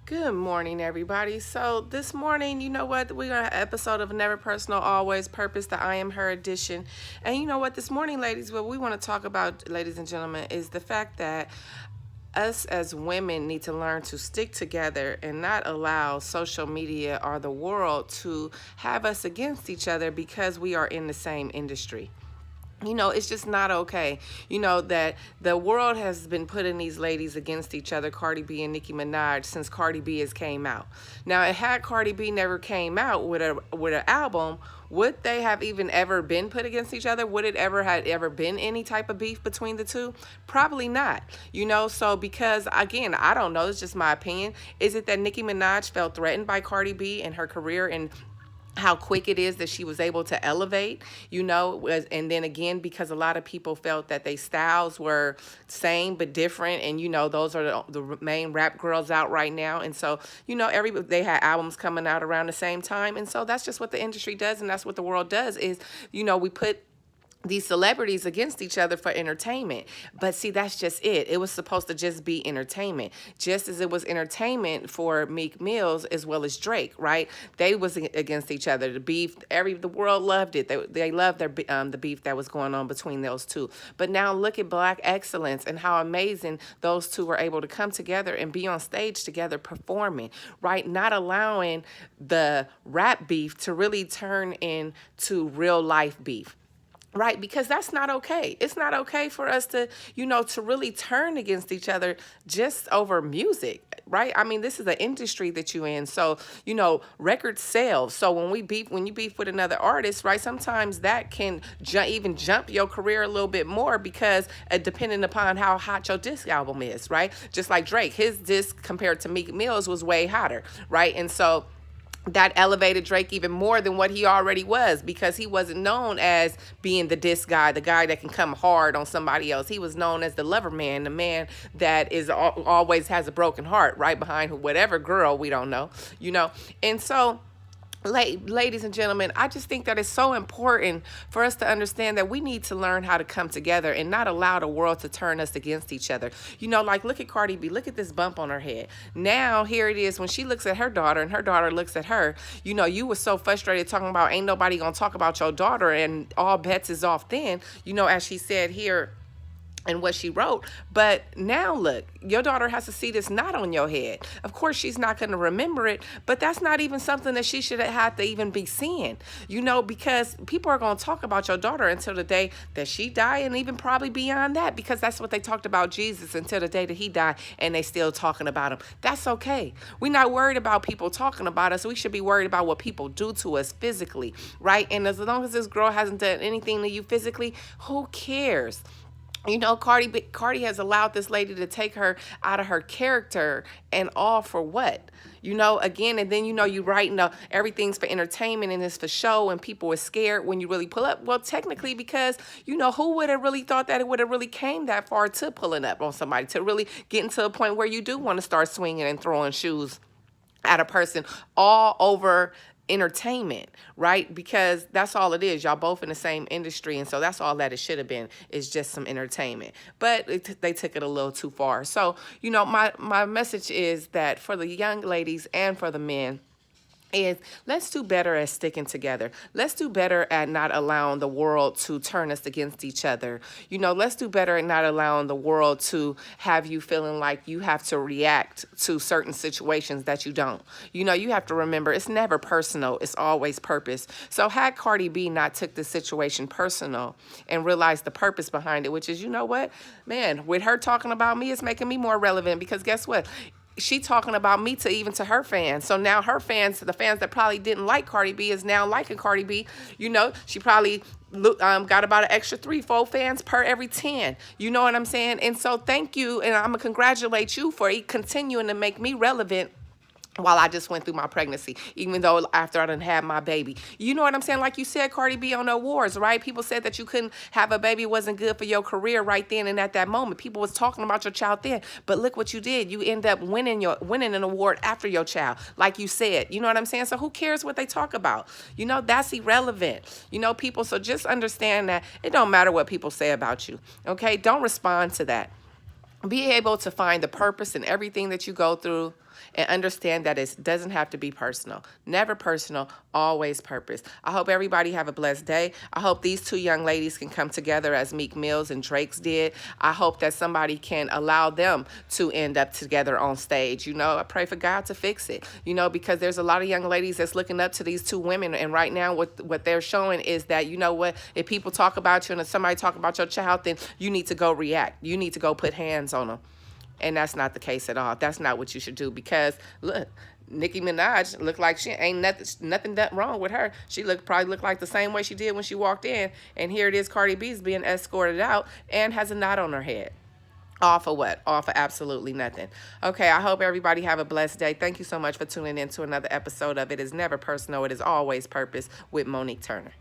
Good morning, everybody. So this morning, you know what? We're gonna have an episode of Never Personal, Always Purpose, the I Am Her edition. And you know what? This morning, ladies, what we want to talk about, ladies and gentlemen, is the fact that us as women need to learn to stick together and not allow social media or the world to have us against each other because we are in the same industry. It's just not okay. That the world has been putting these ladies against each other, Cardi B and Nicki Minaj, since Cardi B has came out. Now, had Cardi B never came out with an album, would they have even ever been put against each other? Would it ever been any type of beef between the two? Probably not. So because again, I don't know, it's just my opinion. Is it that Nicki Minaj felt threatened by Cardi B and her career and how quick it is that she was able to elevate, and then again, because a lot of people felt that they styles were same but different, and those are the main rap girls out right now, and so they had albums coming out around the same time, and so that's just what the industry does, and that's what the world does is we put these celebrities against each other for entertainment. But see, that's just it. It was supposed to just be entertainment. Just as it was entertainment for Meek Mills as well as Drake, right? They was against each other. The beef, the world loved it. They loved the beef that was going on between those two. But now look at Black excellence and how amazing those two were able to come together and be on stage together performing, right? Not allowing the rap beef to really turn into real life beef. Right, because that's not okay. It's not okay for us to really turn against each other just over music, right? I mean, this is an industry that you're in. So, record sales. So when you beef with another artist, right, sometimes that can even jump your career a little bit more because depending upon how hot your disc album is, right? Just like Drake, his disc compared to Meek Mill's was way hotter, right? And so that elevated Drake even more than what he already was because he wasn't known as being the diss guy, the guy that can come hard on somebody else. He was known as the lover man, the man that is always has a broken heart right behind whatever girl we don't know. And so ladies and gentlemen, I just think that it's so important for us to understand that we need to learn how to come together and not allow the world to turn us against each other. Like look at Cardi B. Look at this bump on her head. Now here it is when she looks at her daughter and her daughter looks at her. You were so frustrated talking about ain't nobody gonna talk about your daughter and all bets is off then, as she said here and what she wrote. But now look, your daughter has to see this knot on your head. Of course, she's not going to remember it, but that's not even something that she should have to even be seeing, because people are going to talk about your daughter until the day that she die, and even probably beyond that, because that's what they talked about Jesus until the day that he died, and they still talking about him. That's okay. We're not worried about people talking about us. We should be worried about what people do to us physically, right? And as long as this girl hasn't done anything to you physically, who cares? Cardi has allowed this lady to take her out of her character, and all for what? Again, and then, you writing everything's for entertainment and it's for show, and people are scared when you really pull up. Well, technically, because, who would have really thought that it would have really came that far to pulling up on somebody, to really getting to a point where you do want to start swinging and throwing shoes at a person all over entertainment, right? Because that's all it is. Y'all both in the same industry, and so that's all that it should have been, is just some entertainment. But they took it a little too far. So, my message is that for the young ladies and for the men, is let's do better at sticking together. Let's do better at not allowing the world to turn us against each other. Let's do better at not allowing the world to have you feeling like you have to react to certain situations that you don't. You have to remember it's never personal. It's always purpose. So had Cardi B not took this situation personal and realized the purpose behind it, which is, what, man, with her talking about me, it's making me more relevant, because guess what? She talking about me to her fans. So now her fans, the fans that probably didn't like Cardi B, is now liking Cardi B. She probably got about an extra 3-4 fans per every 10. You know what I'm saying? And so thank you, and I'm gonna congratulate you for continuing to make me relevant while I just went through my pregnancy, even though after I done had my baby. You know what I'm saying? Like you said, Cardi B on the awards, right? People said that you couldn't have a baby, wasn't good for your career right then and at that moment. People was talking about your child then, but look what you did. You end up winning an award after your child, like you said. You know what I'm saying? So who cares what they talk about? That's irrelevant. People, so just understand that it don't matter what people say about you, okay? Don't respond to that. Be able to find the purpose in everything that you go through. and understand that it doesn't have to be personal. Never personal, always purpose. I hope everybody have a blessed day. I hope these two young ladies can come together as Meek Mills and Drake's did. I hope that somebody can allow them to end up together on stage. You know, I pray for God to fix it, you know, because there's a lot of young ladies that's looking up to these two women. And right now what they're showing is that, you know what, if people talk about you and if somebody talk about your child, then you need to go react. You need to go put hands on them. And that's not the case at all. That's not what you should do, because look, Nicki Minaj looked like she ain't nothing that wrong with her. She probably looked like the same way she did when she walked in. And here it is, Cardi B's being escorted out and has a knot on her head. All for what? All for absolutely nothing. Okay, I hope everybody have a blessed day. Thank you so much for tuning in to another episode of It Is Never Personal, It Is Always Purpose with Monique Turner.